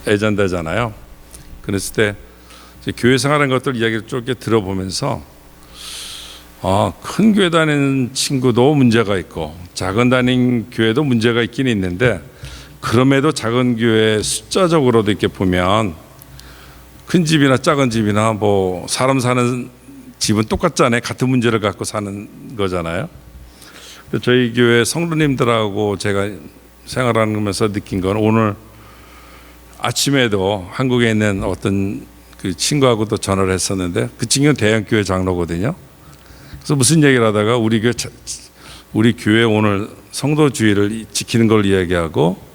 애잔되잖아요. 그랬을 때 교회 생활하는 것들 이야기를 쭉 들어보면서 큰 교회 다니는 친구도 문제가 있고 작은 다니는 교회도 문제가 있긴 있는데, 그럼에도 작은 교회 숫자적으로도 이렇게 보면 큰 집이나 작은 집이나 뭐 사람 사는 집은 똑같잖아요. 같은 문제를 갖고 사는 거잖아요. 저희 교회 성도님들하고 제가 생활하면서 느낀 건, 오늘 아침에도 한국에 있는 어떤 그 친구하고도 전화를 했었는데, 그 친구는 대형교회 장로거든요. 그래서 무슨 얘기를 하다가 우리 교회 오늘 성도주의를 지키는 걸 이야기하고,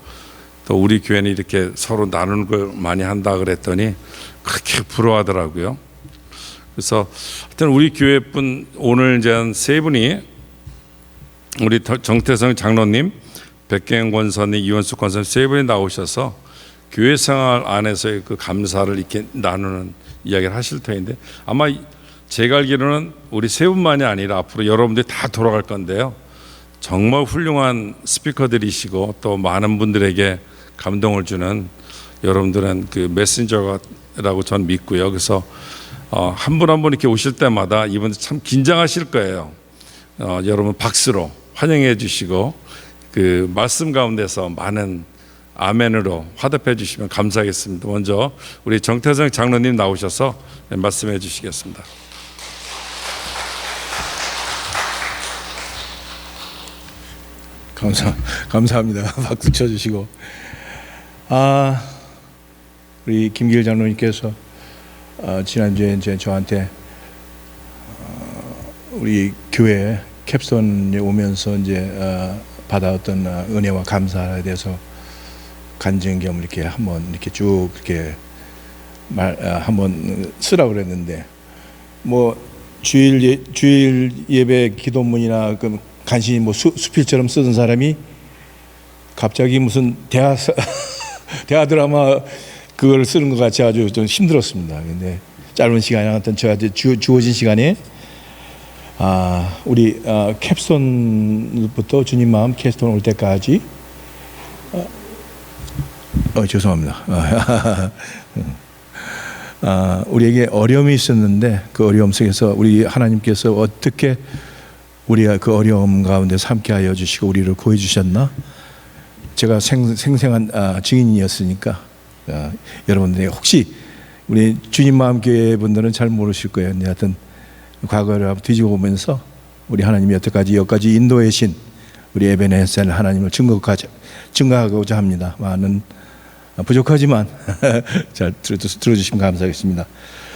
또 우리 교회는 이렇게 서로 나누는 걸 많이 한다 그랬더니 그렇게 부러워하더라고요. 그래서 하여튼 우리 교회뿐 오늘 이제 한 세 분이, 우리 정태성 장로님, 백경영 권사님, 이원숙 권사님 세 분이 나오셔서 교회 생활 안에서의 그 감사를 이렇게 나누는 이야기를 하실 터인데, 아마 제가 알기로는 우리 세 분만이 아니라 앞으로 여러분들이 다 돌아갈 건데요, 정말 훌륭한 스피커들이시고 또 많은 분들에게 감동을 주는 여러분들은 그 메신저라고 전 믿고요. 그래서 한 분 한 분 이렇게 오실 때마다 이분들 참 긴장하실 거예요. 여러분 박수로 환영해 주시고 그 말씀 가운데서 많은 아멘으로 화답해 주시면 감사하겠습니다. 먼저 우리 정태성 장로님 나오셔서 말씀해 주시겠습니다. 감사합니다. 박수 쳐주시고. 우리 김길 장로님께서 지난주에 이제 저한테 우리 교회 캡스톤에 오면서 이제 받아왔던 은혜와 감사에 대해서 간증 겸 이렇게 한번 이렇게 쭉 이렇게 한번 쓰라고 그랬는데, 뭐 주일 예배 기도문이나 그 간신히 뭐 수필처럼 쓰던 사람이 갑자기 무슨 대화 드라마 그걸 쓰는 것 같이 아주 좀 힘들었습니다. 근데 짧은 시간에 어떤 저한테 주어진 시간에 우리 캡스톤부터 주님 마음 캡스톤 올 때까지 죄송합니다. 우리에게 어려움이 있었는데 그 어려움 속에서 우리 하나님께서 어떻게 우리가 그 어려움 가운데서 함께하여 주시고 우리를 구해 주셨나? 제가 생생한 증인이었으니까 여러분들이 혹시 우리 주님 마음 교회 분들은 잘 모르실 거예요. 근데 하여튼 과거를 뒤집어 보면서 우리 하나님이 여태까지 인도해 신 우리 에베네셀 하나님을 증거하고자 합니다. 많은 부족하지만 잘 들어주시면 감사하겠습니다.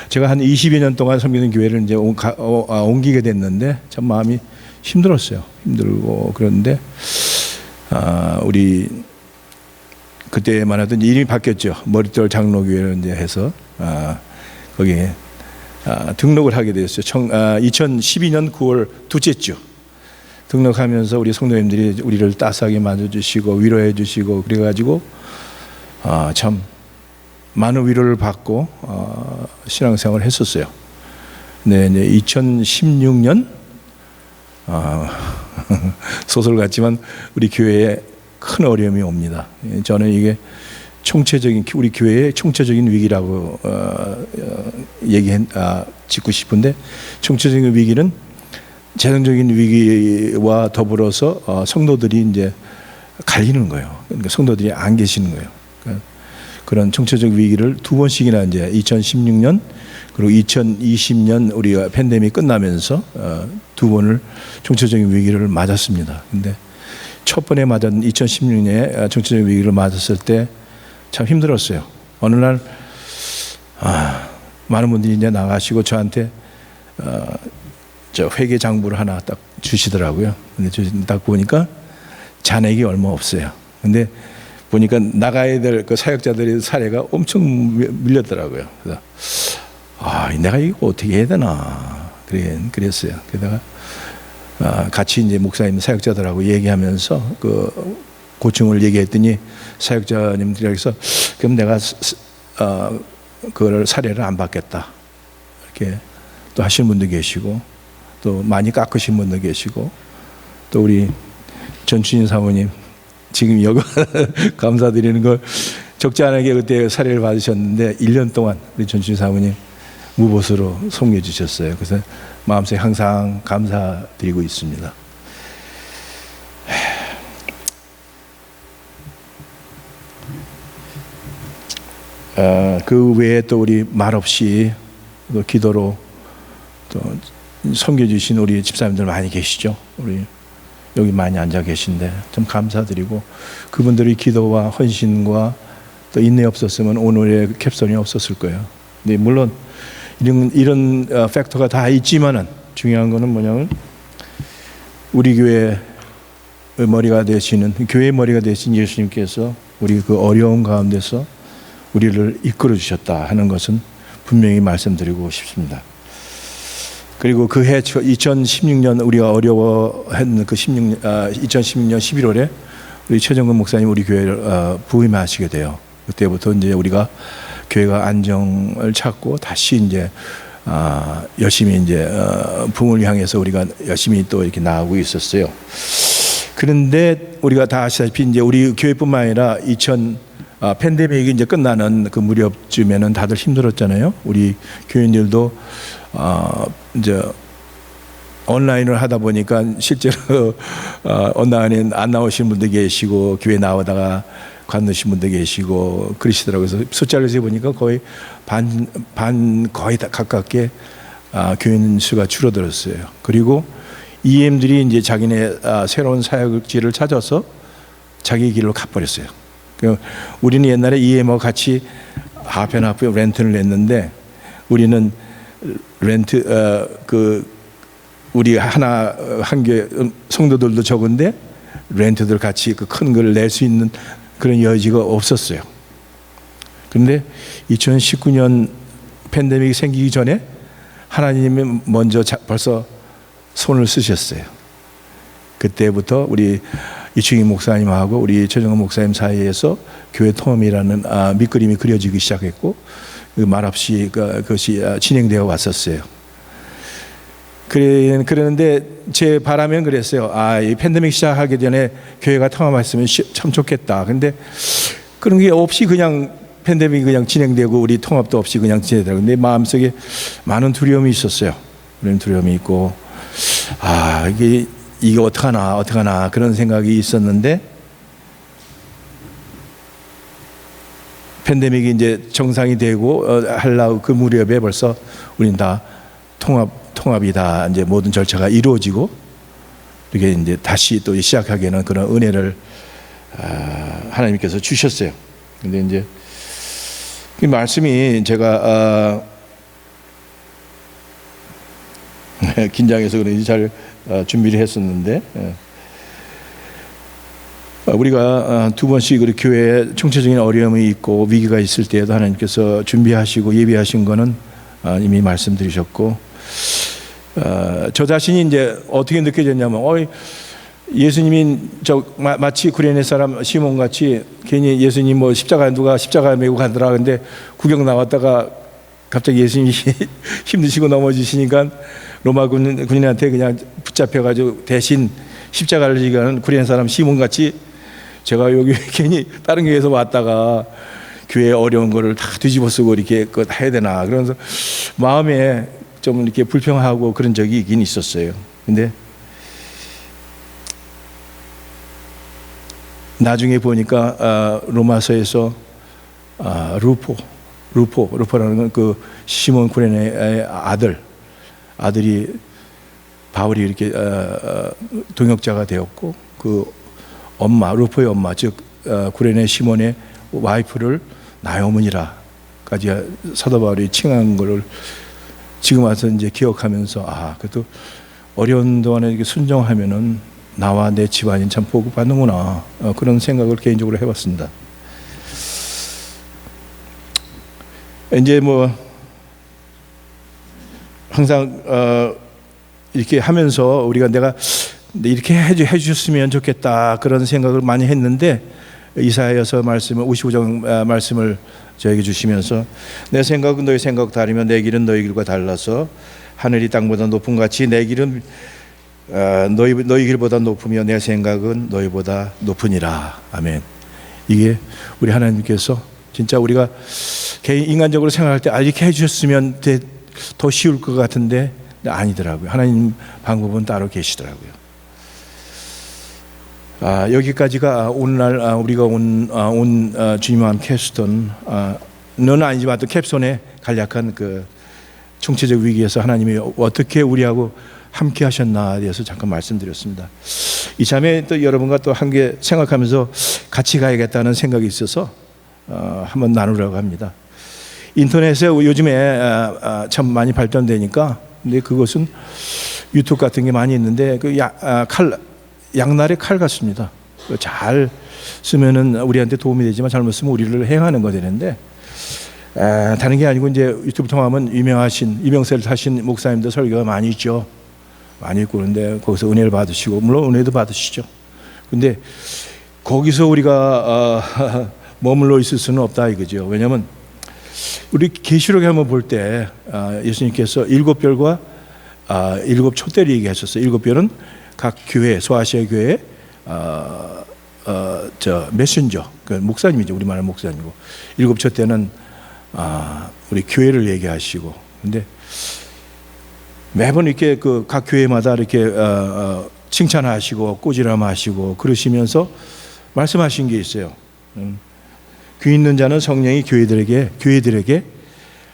제가 한 20여 년 동안 섬기는 교회를 이제 옮기게 됐는데 참 마음이 힘들었어요. 힘들고 그런데 우리 그때만 하던 이름이 바뀌었죠. 머릿돌 장로교회를 이제 해서 거기에 등록을 하게 되었어요. 2012년 9월 둘째 주 등록하면서 우리 성도님들이 우리를 따스하게 맞아주시고 위로해 주시고 그래가지고 참 많은 위로를 받고 신앙생활을 했었어요. 네, 이제 2016년 소설 같지만 우리 교회에 큰 어려움이 옵니다. 저는 이게 우리 교회의 총체적인 위기라고 짚고 싶은데, 총체적인 위기는 재정적인 위기와 더불어서 성도들이 이제 갈리는 거예요. 그러니까 성도들이 안 계시는 거예요. 그러니까 그런 총체적 위기를 두 번씩이나 이제 2016년 그리고 2020년 우리가 팬데믹 끝나면서 두 번을 총체적인 위기를 맞았습니다. 근데 첫 번에 맞은 2016년에 총체적 위기를 맞았을 때 참 힘들었어요. 어느 날 많은 분들이 이제 나가시고 저한테 저 회계 장부를 하나 딱 주시더라고요. 근데 딱 보니까 잔액이 얼마 없어요. 근데 보니까 나가야 될 그 사역자들의 사례가 엄청 밀렸더라고요. 그래서 내가 이거 어떻게 해야 되나 그랬어요. 게다가 같이 이제 목사님 사역자들하고 얘기하면서 그 고충을 얘기했더니 사역자님들에게서 그럼 내가 그걸 사례를 안 받겠다 이렇게 또 하시는 분도 계시고 또 많이 깎으신 분도 계시고 또 우리 전춘인 사모님 지금 여기 감사드리는 걸 적지 않게 그때 사례를 받으셨는데 1년 동안 우리 전춘 사모님 무보수로 섬겨주셨어요. 그래서 마음속에 항상 감사드리고 있습니다. 그 외에 또 우리 말없이 또 기도로 또 섬겨주신 우리 집사님들 많이 계시죠. 우리 여기 많이 앉아 계신데 좀 감사드리고, 그분들의 기도와 헌신과 또 인내 없었으면 오늘의 캡선이 없었을 거예요. 근데 물론 이런 팩터가 다 있지만은 중요한 거는 뭐냐면 우리 교회의 머리가 되시는, 교회의 머리가 되신 예수님께서 우리 그 어려운 가운데서 우리를 이끌어 주셨다 하는 것은 분명히 말씀드리고 싶습니다. 그리고 그 해 2016년 우리가 어려워했는 그 2016년 11월에 우리 최정근 목사님 우리 교회를 부임하시게 돼요. 그때부터 이제 우리가 교회가 안정을 찾고 다시 이제 열심히 이제 붕을 향해서 우리가 열심히 또 이렇게 나아가고 있었어요. 그런데 우리가 다 아시다시피 이제 우리 교회뿐만 아니라 팬데믹이 이제 끝나는 그 무렵쯤에는 다들 힘들었잖아요. 우리 교인들도 이제 온라인을 하다 보니까 실제로 온라인에 안 나오신 분도 계시고 교회 나오다가 관두신 분도 계시고 그러시더라고요. 그래서 숫자를 세보니까 거의 반 거의 다 가깝게 교인 수가 줄어들었어요. 그리고 EM들이 이제 자기네 새로운 사역지를 찾아서 자기 길로 가버렸어요. 우리는 옛날에 EM하고 같이 하프앤하프 렌트를 냈는데, 우리는 렌트 우리 한 개 성도들도 적은데 렌트들 같이 그 큰 걸 낼 수 있는 그런 여지가 없었어요. 그런데 2019년 팬데믹이 생기기 전에 하나님이 먼저 벌써 손을 쓰셨어요. 그때부터 우리 이충희 목사님하고 우리 최정은 목사님 사이에서 교회 통합이라는 밑그림이 그려지기 시작했고, 말없이 그것이 진행되어 왔었어요. 그러는데 제 바람은 그랬어요. 이 팬데믹 시작하기 전에 교회가 통합했으면 참 좋겠다. 근데 그런 게 없이 그냥 팬데믹이 그냥 진행되고 우리 통합도 없이 그냥 진행되더라고요. 근데 마음속에 많은 두려움이 있었어요. 그런 두려움이 있고, 이게 어떡하나 그런 생각이 있었는데, 팬데믹이 이제 정상이 되고 하려고 그 무렵에 벌써 우리는 다 통합이 다 이제 모든 절차가 이루어지고 이렇게 이제 다시 또 시작하기에는 그런 은혜를 하나님께서 주셨어요. 근데 이제 이 말씀이 제가 긴장해서 그런지 잘 준비를 했었는데, 우리가 두 번씩 우리 교회에 총체적인 어려움이 있고 위기가 있을 때에도 하나님께서 준비하시고 예비하신 거는 이미 말씀드리셨고, 저 자신이 이제 어떻게 느껴졌냐면, 예수님이 마치 구레네 사람 시몬 같이 괜히 예수님 뭐 누가 십자가 메고 가더라. 근데 구경 나왔다가 갑자기 예수님이 힘드시고 넘어지시니까 로마 군인한테 그냥 붙잡혀가지고 대신 십자가를 지게 하는 구레네 사람 시몬 같이 제가 여기 괜히 다른 교회에서 왔다가 교회에 어려운 거를 다 뒤집어 쓰고 이렇게 해야 되나, 그러면서 마음에 좀 이렇게 불평하고 그런 적이 있긴 있었어요. 근데 나중에 보니까 로마서에서 루포라는 건 그 시몬 구레네의 아들이 바울이 이렇게 동역자가 되었고, 그 루포의 엄마, 즉 구레네 시몬의 와이프를 나의 어머니라까지 사도 바울이 칭한 것을 지금 와서 이제 기억하면서, 그래도 어려운 동안에 이렇게 순종하면은 나와 내 집안이 참 복을 받는구나, 그런 생각을 개인적으로 해봤습니다. 이제 뭐 항상 이렇게 하면서 우리가 내가 이렇게 해주셨으면 좋겠다 그런 생각을 많이 했는데, 이사야서 말씀을 55장 말씀을 저에게 주시면서 내 생각은 너희 생각 다르며 내 길은 너희 길과 달라서 하늘이 땅보다 높은 같이 내 길은 너희 길보다 높으며 내 생각은 너희보다 높으니라. 아멘. 이게 우리 하나님께서 진짜 우리가 개인 인간적으로 생각할 때 이렇게 해주셨으면 더 쉬울 것 같은데 아니더라고요. 하나님 방법은 따로 계시더라고요. 여기까지가 오늘날 우리가 온 주님과 함께 했었던 는 아니지만 또 캡손의 간략한 그 총체적 위기에서 하나님이 어떻게 우리하고 함께 하셨나에 대해서 잠깐 말씀드렸습니다. 이참에 또 여러분과 또 함께 생각하면서 같이 가야겠다는 생각이 있어서 한번 나누려고 합니다. 인터넷에 요즘에 참 많이 발전되니까, 근데 그것은 유튜브 같은 게 많이 있는데 그 양날의 칼 같습니다. 잘 쓰면은 우리한테 도움이 되지만 잘못 쓰면 우리를 해하는 거 되는데, 다른 게 아니고 이제 유튜브 통하면 유명하신 이명세를 타신 목사님들 설교가 많이 있죠. 많이 있고 그런데 거기서 은혜를 받으시고 물론 은혜도 받으시죠. 근데 거기서 우리가 머물러 있을 수는 없다 이거죠. 왜냐하면 우리 계시록에 한번 볼 때 예수님께서 7별과 7촛대를 얘기하셨어요. 7별은 각 교회, 소아시아 교회 메신저, 그 목사님이죠. 우리말은 목사님이고, 7촛대는 우리 교회를 얘기하시고, 근데 매번 이렇게 그 각 교회마다 이렇게 칭찬하시고 꾸지람하시고 그러시면서 말씀하신 게 있어요. 귀 있는 자는 성령이 교회들에게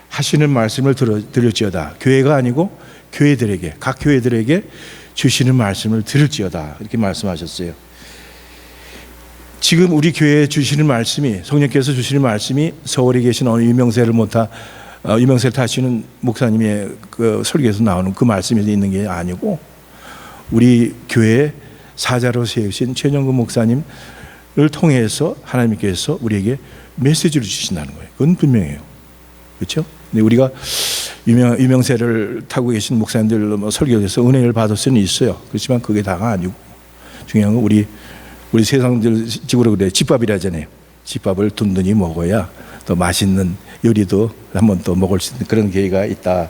하시는 말씀을 들을지어다. 교회가 아니고 교회들에게, 각 교회들에게 주시는 말씀을 들을지어다. 이렇게 말씀하셨어요. 지금 우리 교회에 주시는 말씀이, 성령께서 주시는 말씀이 서울에 계신 어느 유명세를 타시는 목사님의 그 설교에서 나오는 그 말씀이 있는 게 아니고, 우리 교회 사자로 세우신 최정근 목사님을 통해서 하나님께서 우리에게 메시지를 주신다는 거예요. 그건 분명해요. 그렇죠? 근데 우리가 유명세를 타고 계신 목사님들 설교에서 은혜를 받을 수는 있어요. 그렇지만 그게 다가 아니고, 중요한 건 우리 세상들 지구로 그래 집밥이라잖아요. 집밥을 든든히 먹어야 또 맛있는 요리도 한번 또 먹을 수 있는 그런 기회가 있다.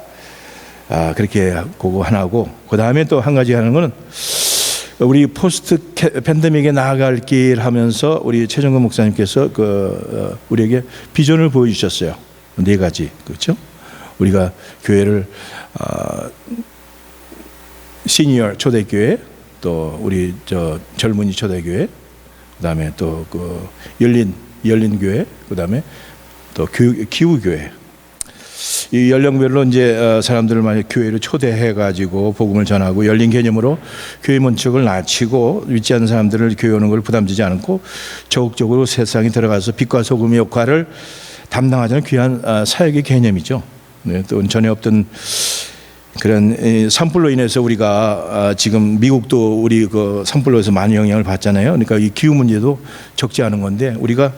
그렇게 그거 하나고, 그 다음에 또 한 가지 하는 거는 우리 포스트 팬데믹에 나아갈 길 하면서 우리 최정근 목사님께서 우리에게 비전을 보여주셨어요. 4가지. 그렇죠? 우리가 교회를 시니어 초대교회, 또 우리 젊은이 초대교회, 그다음에 또 그 열린 교회, 그다음에 또 기후교회. 이 연령별로 이제 사람들을 많이 교회로 초대해 가지고 복음을 전하고, 열린 개념으로 교회 문턱을 낮추고 믿지 않는 사람들을 교회 오는 걸 부담지지 않고 적극적으로 세상에 들어가서 빛과 소금의 역할을 담당하자는 귀한 사역의 개념이죠. 네, 또 전에 없던 그런 산불로 인해서 우리가 지금 미국도 우리 그 산불로에서 많은 영향을 받잖아요. 그러니까 이 기후 문제도 적지 않은 건데, 우리가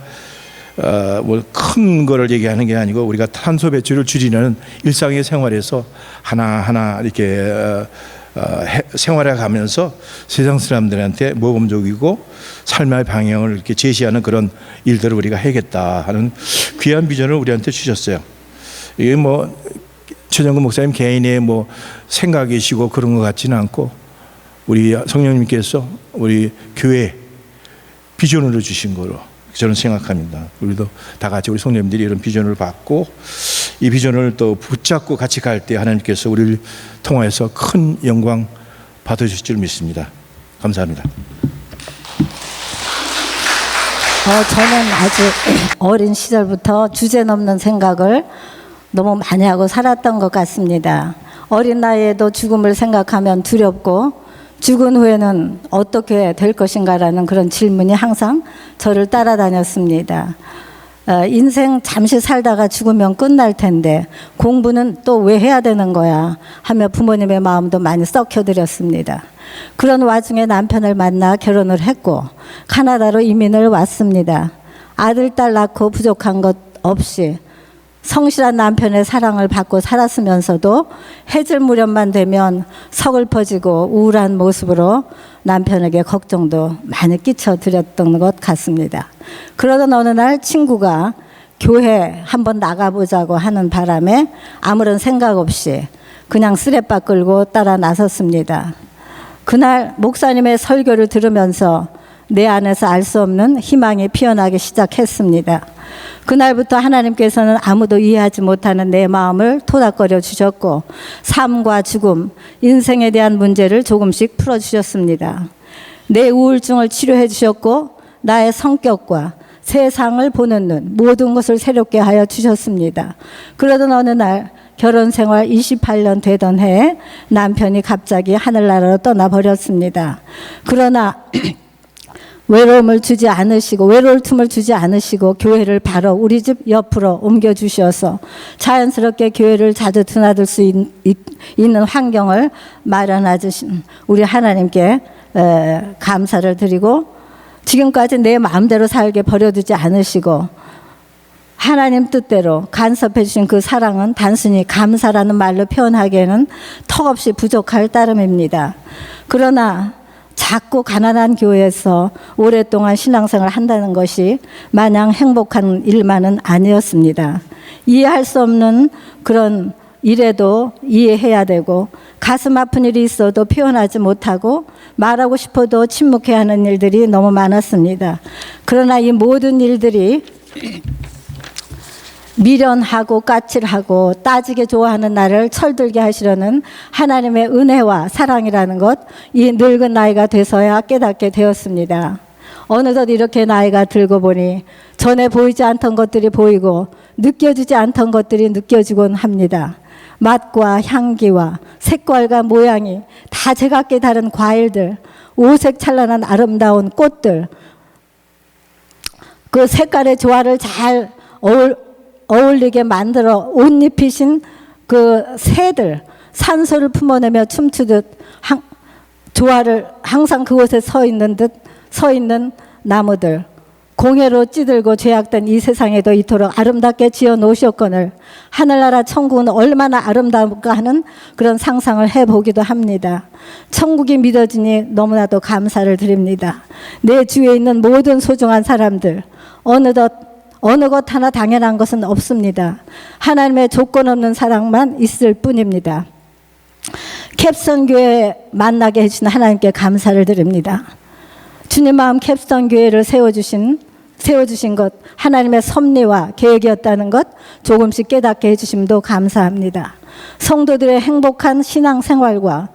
뭐 큰 거를 얘기하는 게 아니고 우리가 탄소 배출을 줄이는 일상의 생활에서 하나하나 이렇게 생활해 가면서 세상 사람들한테 모범적이고 삶의 방향을 이렇게 제시하는 그런 일들을 우리가 해야겠다 하는 귀한 비전을 우리한테 주셨어요. 이게 뭐 최정근 목사님 개인의 뭐 생각이시고 그런 것 같지는 않고, 우리 성령님께서 우리 교회 비전으로 주신 거로 저는 생각합니다. 우리도 다 같이 우리 성령님들이 이런 비전을 받고 이 비전을 또 붙잡고 같이 갈 때 하나님께서 우리를 통하여서 큰 영광 받으실 줄 믿습니다. 감사합니다. 저는 아주 어린 시절부터 주제넘는 생각을 너무 많이 하고 살았던 것 같습니다. 어린 나이에도 죽음을 생각하면 두렵고, 죽은 후에는 어떻게 될 것인가라는 그런 질문이 항상 저를 따라다녔습니다. 인생 잠시 살다가 죽으면 끝날 텐데 공부는 또 왜 해야 되는 거야 하며 부모님의 마음도 많이 썩혀드렸습니다. 그런 와중에 남편을 만나 결혼을 했고 카나다로 이민을 왔습니다. 아들, 딸 낳고 부족한 것 없이 성실한 남편의 사랑을 받고 살았으면서도 해질 무렵만 되면 서글퍼지고 우울한 모습으로 남편에게 걱정도 많이 끼쳐드렸던 것 같습니다. 그러던 어느 날 친구가 교회 한번 나가보자고 하는 바람에 아무런 생각 없이 그냥 쓰레빠 끌고 따라 나섰습니다. 그날 목사님의 설교를 들으면서 내 안에서 알 수 없는 희망이 피어나기 시작했습니다. 그날부터 하나님께서는 아무도 이해하지 못하는 내 마음을 토닥거려 주셨고 삶과 죽음, 인생에 대한 문제를 조금씩 풀어주셨습니다. 내 우울증을 치료해 주셨고 나의 성격과 세상을 보는 눈, 모든 것을 새롭게 하여 주셨습니다. 그러던 어느 날 결혼 생활 28년 되던 해에 남편이 갑자기 하늘나라로 떠나버렸습니다. 그러나 외로울 틈을 주지 않으시고 교회를 바로 우리 집 옆으로 옮겨주셔서 자연스럽게 교회를 자주 드나들 수 있는 환경을 마련해 주신 우리 하나님께 감사를 드리고, 지금까지 내 마음대로 살게 버려두지 않으시고 하나님 뜻대로 간섭해 주신 그 사랑은 단순히 감사라는 말로 표현하기에는 턱없이 부족할 따름입니다. 그러나 작고 가난한 교회에서 오랫동안 신앙생활을 한다는 것이 마냥 행복한 일만은 아니었습니다. 이해할 수 없는 그런 일에도 이해해야 되고, 가슴 아픈 일이 있어도 표현하지 못하고 말하고 싶어도 침묵해야 하는 일들이 너무 많았습니다. 그러나 이 모든 일들이 미련하고 까칠하고 따지게 좋아하는 나를 철들게 하시려는 하나님의 은혜와 사랑이라는 것, 이 늙은 나이가 돼서야 깨닫게 되었습니다. 어느덧 이렇게 나이가 들고 보니 전에 보이지 않던 것들이 보이고 느껴지지 않던 것들이 느껴지곤 합니다. 맛과 향기와 색깔과 모양이 다 제각기 다른 과일들, 오색 찬란한 아름다운 꽃들, 그 색깔의 조화를 잘 어울리게 만들어 옷 입히신 그 새들, 산소를 품어내며 춤추듯 조화를 항상 그곳에 서 있는 나무들, 공해로 찌들고 죄악된 이 세상에도 이토록 아름답게 지어 놓으셨거늘 하늘나라 천국은 얼마나 아름다울까 하는 그런 상상을 해보기도 합니다. 천국이 믿어지니 너무나도 감사를 드립니다. 내 주위에 있는 모든 소중한 사람들, 어느 것 하나 당연한 것은 없습니다. 하나님의 조건 없는 사랑만 있을 뿐입니다. 캡스턴교회 만나게 해주신 하나님께 감사를 드립니다. 주님 마음 캡스턴교회를 세워주신 것, 하나님의 섭리와 계획이었다는 것 조금씩 깨닫게 해주심도 감사합니다. 성도들의 행복한 신앙생활과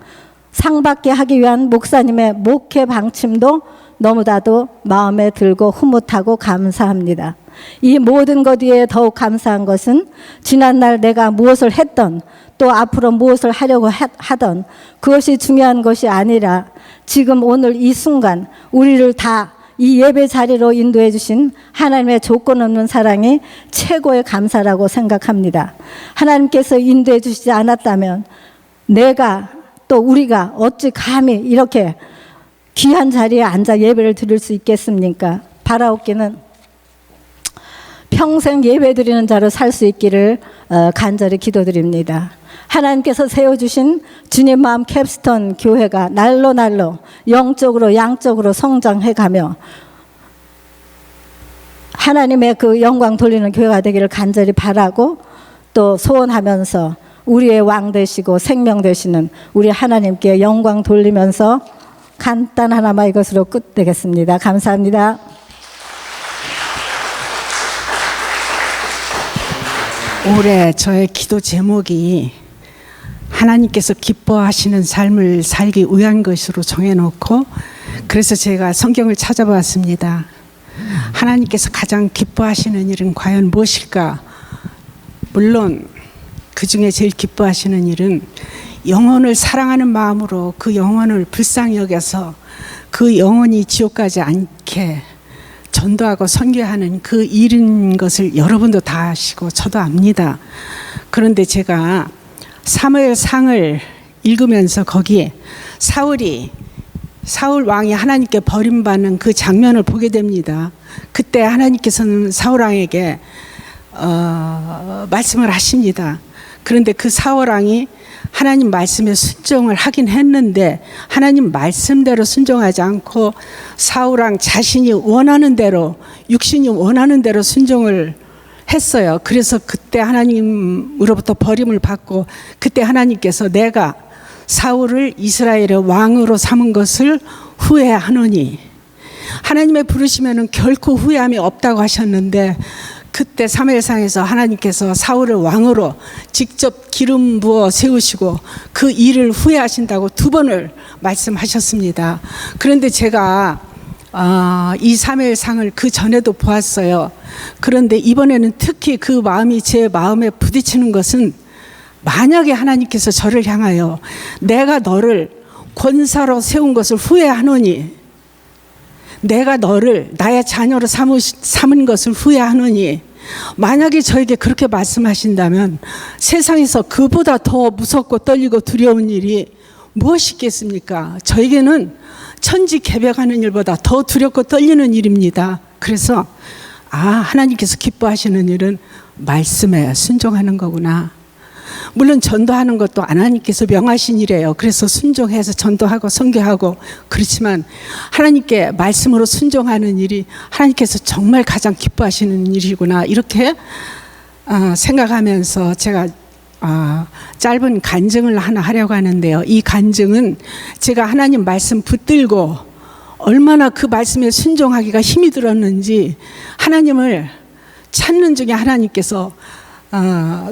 상받게 하기 위한 목사님의 목회 방침도 너무나도 마음에 들고 흐뭇하고 감사합니다. 이 모든 것 위에 더욱 감사한 것은 지난날 내가 무엇을 했던, 또 앞으로 무엇을 하려고 하던 그것이 중요한 것이 아니라 지금 오늘 이 순간 우리를 다 이 예배 자리로 인도해 주신 하나님의 조건 없는 사랑이 최고의 감사라고 생각합니다. 하나님께서 인도해 주시지 않았다면 내가 또 우리가 어찌 감히 이렇게 귀한 자리에 앉아 예배를 드릴 수 있겠습니까? 바라옵기는 평생 예배 드리는 자로 살 수 있기를 간절히 기도드립니다. 하나님께서 세워주신 주님 마음 캡스턴 교회가 날로 영적으로 양적으로 성장해가며 하나님의 그 영광 돌리는 교회가 되기를 간절히 바라고 또 소원하면서 우리의 왕 되시고 생명 되시는 우리 하나님께 영광 돌리면서 간단하나마 이것으로 끝내겠습니다. 감사합니다. 올해 저의 기도 제목이 하나님께서 기뻐하시는 삶을 살기 위한 것으로 정해놓고, 그래서 제가 성경을 찾아봤습니다. 하나님께서 가장 기뻐하시는 일은 과연 무엇일까? 물론 그 중에 제일 기뻐하시는 일은 영혼을 사랑하는 마음으로 그 영혼을 불쌍히 여겨서 그 영혼이 지옥 가지 않게 전도하고 선교하는 그 일인 것을 여러분도 다 아시고 저도 압니다. 그런데 제가 사무엘상을 읽으면서 거기에 사울 왕이 하나님께 버림받는 그 장면을 보게 됩니다. 그때 하나님께서는 사울 왕에게 말씀을 하십니다. 그런데 그 사울 왕이 하나님 말씀에 순종을 하긴 했는데 하나님 말씀대로 순종하지 않고 사울 왕 자신이 원하는 대로, 육신이 원하는 대로 순종을 했어요. 그래서 그때 하나님으로부터 버림을 받고, 그때 하나님께서 내가 사울을 이스라엘의 왕으로 삼은 것을 후회하노니, 하나님의 부르시면은 결코 후회함이 없다고 하셨는데 그때 사무엘상에서 하나님께서 사울을 왕으로 직접 기름 부어 세우시고 그 일을 후회하신다고 2번을 말씀하셨습니다. 그런데 제가 이 사무엘상을 그 전에도 보았어요. 그런데 이번에는 특히 그 마음이 제 마음에 부딪히는 것은, 만약에 하나님께서 저를 향하여 내가 너를 권사로 세운 것을 후회하노니, 내가 너를 나의 자녀로 삼은 것을 후회하노니, 만약에 저에게 그렇게 말씀하신다면 세상에서 그보다 더 무섭고 떨리고 두려운 일이 무엇이 있겠습니까? 저에게는 천지개벽하는 일보다 더 두렵고 떨리는 일입니다. 그래서 하나님께서 기뻐하시는 일은 말씀에 순종하는 거구나. 물론 전도하는 것도 하나님께서 명하신 일이에요. 그래서 순종해서 전도하고 선교하고, 그렇지만 하나님께 말씀으로 순종하는 일이 하나님께서 정말 가장 기뻐하시는 일이구나, 이렇게 생각하면서 제가 짧은 간증을 하나 하려고 하는데요. 이 간증은 제가 하나님 말씀 붙들고 얼마나 그 말씀에 순종하기가 힘이 들었는지, 하나님을 찾는 중에 하나님께서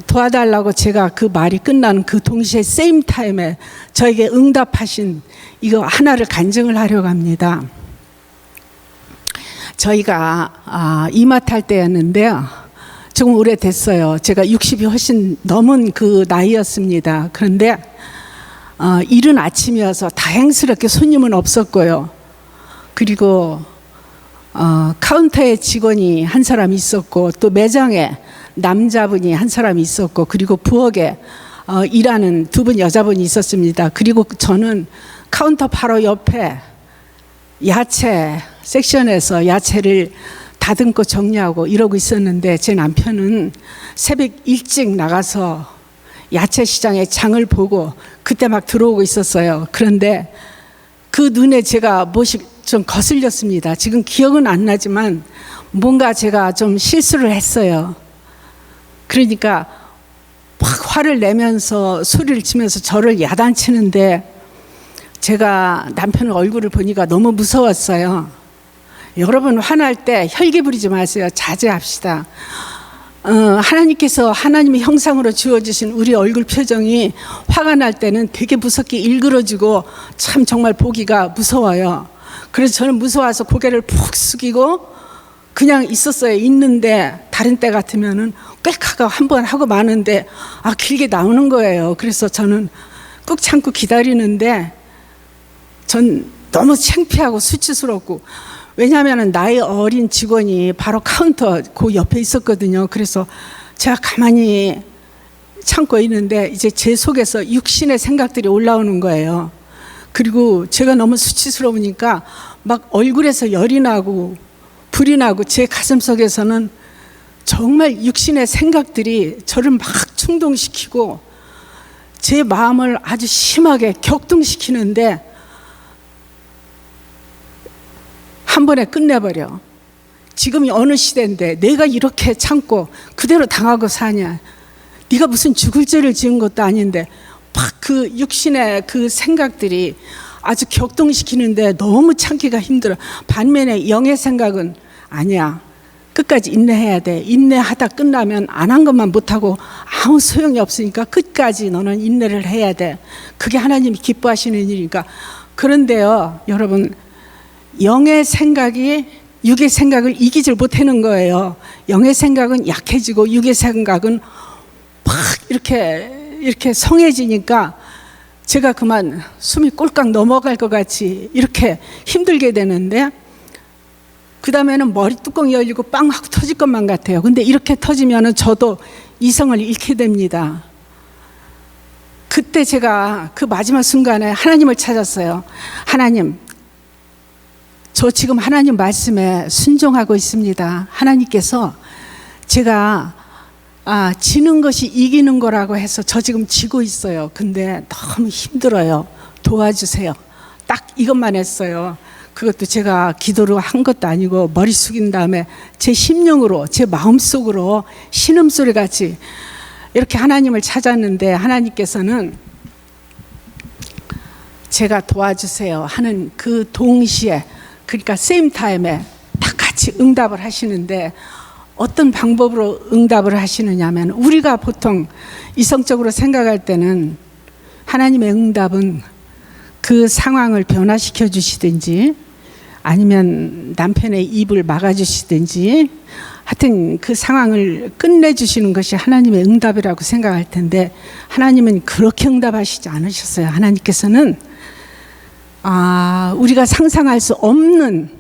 도와달라고 제가 그 말이 끝난 그 동시에 세임 타임에 저에게 응답하신 이거 하나를 간증을 하려고 합니다. 저희가 이마탈 때였는데요. 조금 오래됐어요. 제가 60이 훨씬 넘은 그 나이였습니다. 그런데 이른 아침이어서 다행스럽게 손님은 없었고요. 그리고 카운터에 직원이 한 사람 있었고, 또 매장에 남자분이 한 사람 있었고, 그리고 부엌에 일하는 2분 여자분이 있었습니다. 그리고 저는 카운터 바로 옆에 야채 섹션에서 야채를 다듬고 정리하고 이러고 있었는데, 제 남편은 새벽 일찍 나가서 야채 시장에 장을 보고 그때 막 들어오고 있었어요. 그런데 그 눈에 제가 무엇이 좀 거슬렸습니다. 지금 기억은 안 나지만 뭔가 제가 좀 실수를 했어요. 그러니까 막 화를 내면서 소리를 치면서 저를 야단치는데, 제가 남편 얼굴을 보니까 너무 무서웠어요. 여러분, 화날 때 혈기 부리지 마세요. 자제합시다. 하나님께서 하나님의 형상으로 지어주신 우리 얼굴 표정이 화가 날 때는 되게 무섭게 일그러지고 참 정말 보기가 무서워요. 그래서 저는 무서워서 고개를 푹 숙이고 그냥 있었어요. 있는데 다른 때 같으면은 꽥하고 한번 하고 마는데 길게 나오는 거예요. 그래서 저는 꾹 참고 기다리는데 전 너무 창피하고 수치스럽고, 왜냐하면 나이 어린 직원이 바로 카운터 그 옆에 있었거든요. 그래서 제가 가만히 참고 있는데 이제 제 속에서 육신의 생각들이 올라오는 거예요. 그리고 제가 너무 수치스러우니까 막 얼굴에서 열이 나고 불이 나고, 제 가슴 속에서는 정말 육신의 생각들이 저를 막 충동시키고 제 마음을 아주 심하게 격동시키는데 한 번에 끝내버려. 지금이 어느 시대인데 내가 이렇게 참고 그대로 당하고 사냐. 네가 무슨 죽을 죄를 지은 것도 아닌데 막 그 육신의 그 생각들이 아주 격동시키는데 너무 참기가 힘들어. 반면에 영의 생각은 아니야. 끝까지 인내해야 돼. 인내하다 끝나면 안 한 것만 못하고 아무 소용이 없으니까 끝까지 너는 인내를 해야 돼. 그게 하나님이 기뻐하시는 일이니까. 그런데요, 여러분, 영의 생각이 육의 생각을 이기질 못하는 거예요. 영의 생각은 약해지고 육의 생각은 막 이렇게 성해지니까 제가 그만 숨이 꼴깍 넘어갈 것 같이 이렇게 힘들게 되는데, 그 다음에는 머리 뚜껑이 열리고 빵 하고 터질 것만 같아요. 근데 이렇게 터지면은 저도 이성을 잃게 됩니다. 그때 제가 그 마지막 순간에 하나님을 찾았어요. 하나님, 저 지금 하나님 말씀에 순종하고 있습니다. 하나님께서 제가 지는 것이 이기는 거라고 해서 저 지금 지고 있어요. 근데 너무 힘들어요. 도와주세요. 딱 이것만 했어요. 그것도 제가 기도로 한 것도 아니고 머리 숙인 다음에 제 심령으로, 제 마음속으로 신음소리 같이 이렇게 하나님을 찾았는데, 하나님께서는 제가 도와주세요 하는 그 동시에, 그러니까 세임 타임에 다 같이 응답을 하시는데 어떤 방법으로 응답을 하시느냐면, 우리가 보통 이성적으로 생각할 때는 하나님의 응답은 그 상황을 변화시켜 주시든지 아니면 남편의 입을 막아 주시든지 하여튼 그 상황을 끝내주시는 것이 하나님의 응답이라고 생각할 텐데, 하나님은 그렇게 응답하시지 않으셨어요. 하나님께서는 우리가 상상할 수 없는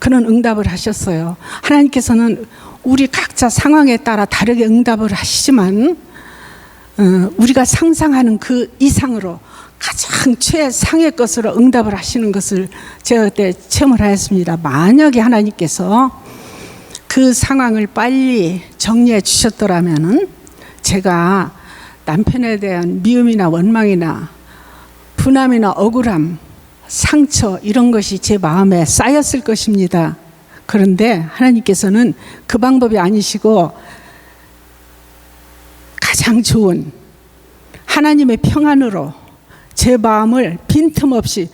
그런 응답을 하셨어요. 하나님께서는 우리 각자 상황에 따라 다르게 응답을 하시지만 우리가 상상하는 그 이상으로 가장 최상의 것으로 응답을 하시는 것을 제가 그때 체험을 하였습니다. 만약에 하나님께서 그 상황을 빨리 정리해 주셨더라면은 제가 남편에 대한 미움이나 원망이나 분함이나 억울함, 상처 이런 것이 제 마음에 쌓였을 것입니다. 그런데 하나님께서는 그 방법이 아니시고 가장 좋은 하나님의 평안으로 제 마음을 빈틈없이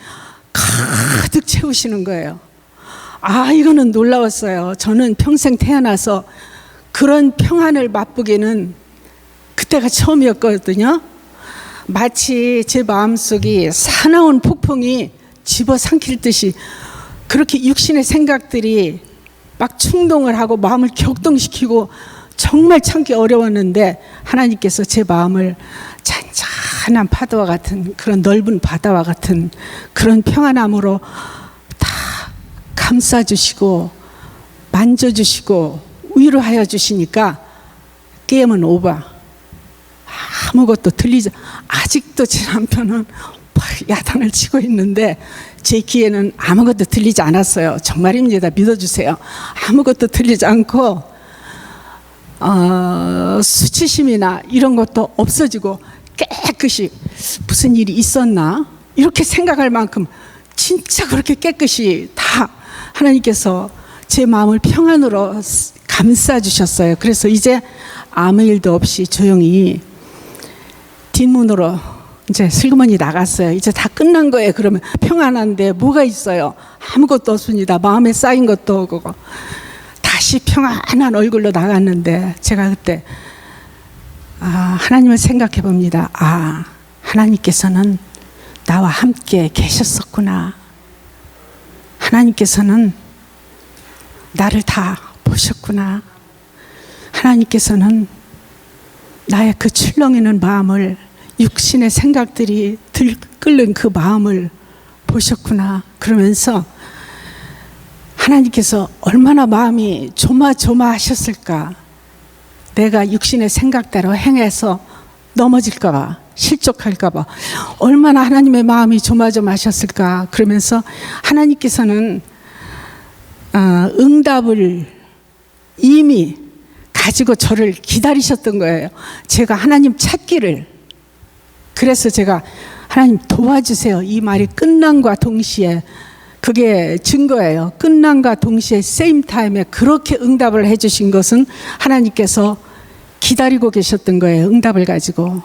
가득 채우시는 거예요. 이거는 놀라웠어요. 저는 평생 태어나서 그런 평안을 맛보기는 그때가 처음이었거든요. 마치 제 마음속이 사나운 폭풍이 집어삼킬 듯이 그렇게 육신의 생각들이 막 충동을 하고 마음을 격동시키고 정말 참기 어려웠는데, 하나님께서 제 마음을 잔잔한 파도와 같은 그런 넓은 바다와 같은 그런 평안함으로 다 감싸주시고 만져주시고 위로하여 주시니까 게임은 오버. 아무것도 들리지. 아직도 제 남편은 야단을 치고 있는데 제 귀에는 아무것도 들리지 않았어요. 정말입니다. 믿어주세요. 아무것도 들리지 않고 수치심이나 이런 것도 없어지고 깨끗이 무슨 일이 있었나 이렇게 생각할 만큼 진짜 그렇게 깨끗이 다 하나님께서 제 마음을 평안으로 감싸주셨어요. 그래서 이제 아무 일도 없이 조용히 뒷문으로 이제 슬그머니 나갔어요. 이제 다 끝난 거예요. 그러면 평안한데 뭐가 있어요? 아무것도 없습니다. 마음에 쌓인 것도 없고. 다시 평안한 얼굴로 나갔는데 제가 그때 하나님을 생각해 봅니다. 하나님께서는 나와 함께 계셨었구나. 하나님께서는 나를 다 보셨구나. 하나님께서는 나의 그 출렁이는 마음을, 육신의 생각들이 들끓는 그 마음을 보셨구나. 그러면서 하나님께서 얼마나 마음이 조마조마하셨을까. 내가 육신의 생각대로 행해서 넘어질까 봐, 실족할까 봐 얼마나 하나님의 마음이 조마조마하셨을까. 그러면서 하나님께서는 응답을 이미 가지고 저를 기다리셨던 거예요. 제가 하나님 찾기를. 그래서 제가 하나님 도와주세요. 이 말이 끝남과 동시에 그게 증거예요. 끝남과 동시에 same time에 그렇게 응답을 해주신 것은 하나님께서 기다리고 계셨던 거예요. 응답을 가지고.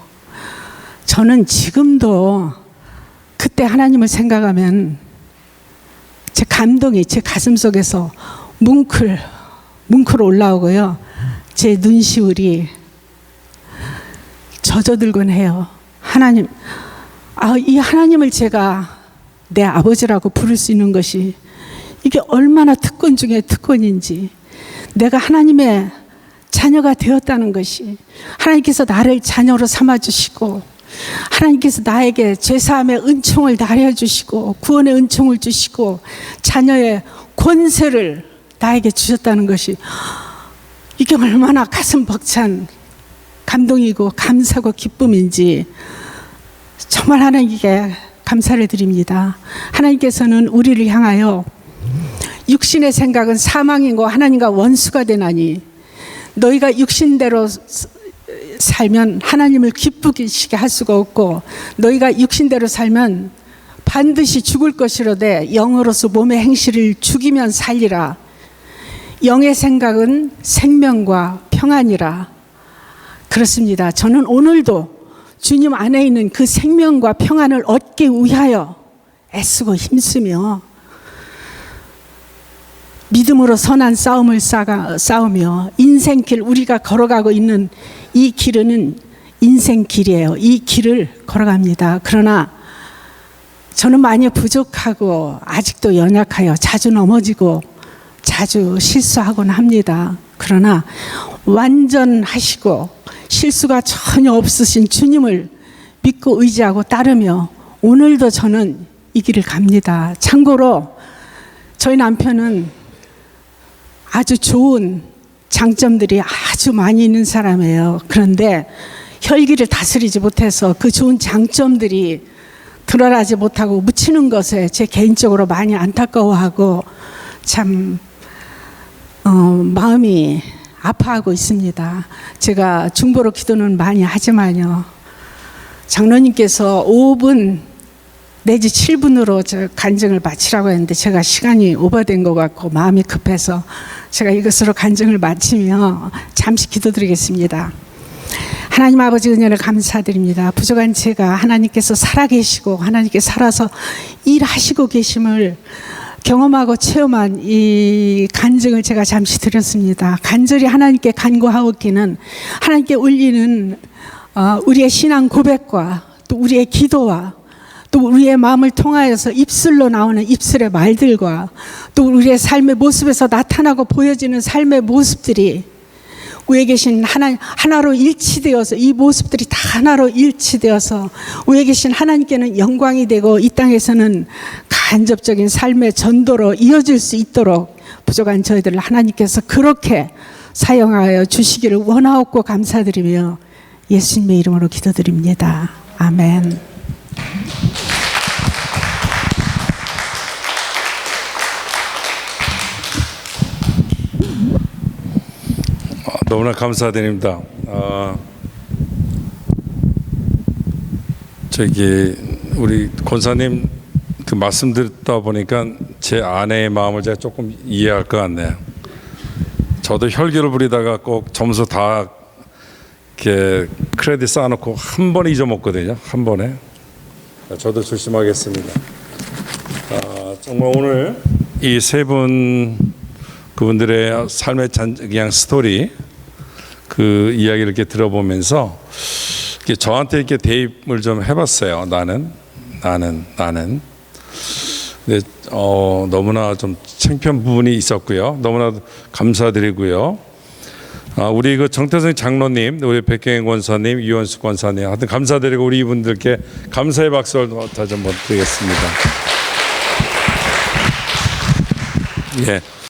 저는 지금도 그때 하나님을 생각하면 제 감동이 제 가슴 속에서 뭉클 올라오고요. 제 눈시울이 젖어들곤 해요. 하나님, 이 하나님을 제가 내 아버지라고 부를 수 있는 것이 이게 얼마나 특권 중에 특권인지, 내가 하나님의 자녀가 되었다는 것이, 하나님께서 나를 자녀로 삼아주시고 하나님께서 나에게 죄사함의 은총을 나려주시고 구원의 은총을 주시고 자녀의 권세를 나에게 주셨다는 것이, 이게 얼마나 가슴 벅찬 감동이고 감사고 기쁨인지 정말 하나님께 감사를 드립니다. 하나님께서는 우리를 향하여 육신의 생각은 사망이고 하나님과 원수가 되나니 너희가 육신대로 살면 하나님을 기쁘시게 할 수가 없고 너희가 육신대로 살면 반드시 죽을 것이로되 영으로서 몸의 행실을 죽이면 살리라. 영의 생각은 생명과 평안이라. 그렇습니다. 저는 오늘도 주님 안에 있는 그 생명과 평안을 얻기 위하여 애쓰고 힘쓰며 믿음으로 선한 싸움을 싸우며 인생길, 우리가 걸어가고 있는 이 길은 인생길이에요. 이 길을 걸어갑니다. 그러나 저는 많이 부족하고 아직도 연약하여 자주 넘어지고 자주 실수하곤 합니다. 그러나 완전하시고 실수가 전혀 없으신 주님을 믿고 의지하고 따르며 오늘도 저는 이 길을 갑니다. 참고로 저희 남편은 아주 좋은 장점들이 아주 많이 있는 사람이에요. 그런데 혈기를 다스리지 못해서 그 좋은 장점들이 드러나지 못하고 묻히는 것에 제 개인적으로 많이 안타까워하고 참 마음이 아파하고 있습니다. 제가 중보로 기도는 많이 하지만요, 장로님께서 5분 내지 7분으로 저 간증을 마치라고 했는데 제가 시간이 오버된 것 같고 마음이 급해서 제가 이것으로 간증을 마치며 잠시 기도드리겠습니다. 하나님 아버지 은혜를 감사드립니다. 부족한 제가 하나님께서 살아계시고 하나님께 살아서 일하시고 계심을 경험하고 체험한 이 간증을 제가 잠시 드렸습니다. 간절히 하나님께 간구하옵기는 하나님께 올리는 우리의 신앙 고백과 또 우리의 기도와 또 우리의 마음을 통하여서 입술로 나오는 입술의 말들과 또 우리의 삶의 모습에서 나타나고 보여지는 삶의 모습들이 위에 계신 하나로 일치되어서 이 모습들이 다 하나로 일치되어서 위에 계신 하나님께는 영광이 되고 이 땅에서는 간접적인 삶의 전도로 이어질 수 있도록 부족한 저희들을 하나님께서 그렇게 사용하여 주시기를 원하옵고 감사드리며 예수님의 이름으로 기도드립니다. 아멘. 너무나 감사드립니다. 우리 권사님 그 말씀 듣다 보니까 제 아내의 마음을 제가 조금 이해할 것 같네요. 저도 혈기를 부리다가 꼭 점수 다 이렇게 크레딧 쌓아놓고 한 번에 잊어먹거든요. 한 번에. 저도 조심하겠습니다. 정말 오늘 이 세 분 그분들의 삶의 그냥 스토리 그 이야기를 이렇게 들어보면서 이렇게 저한테 이렇게 대입을 좀 해봤어요. 나는. 근데 너무나 좀 창피한 부분이 있었고요. 너무나 감사드리고요. 우리 그 정태성 장로님, 우리 백경현 권사님, 이원수 권사님, 하여튼 감사드리고 우리 이분들께 감사의 박수를 다시 한번 드리겠습니다. 예.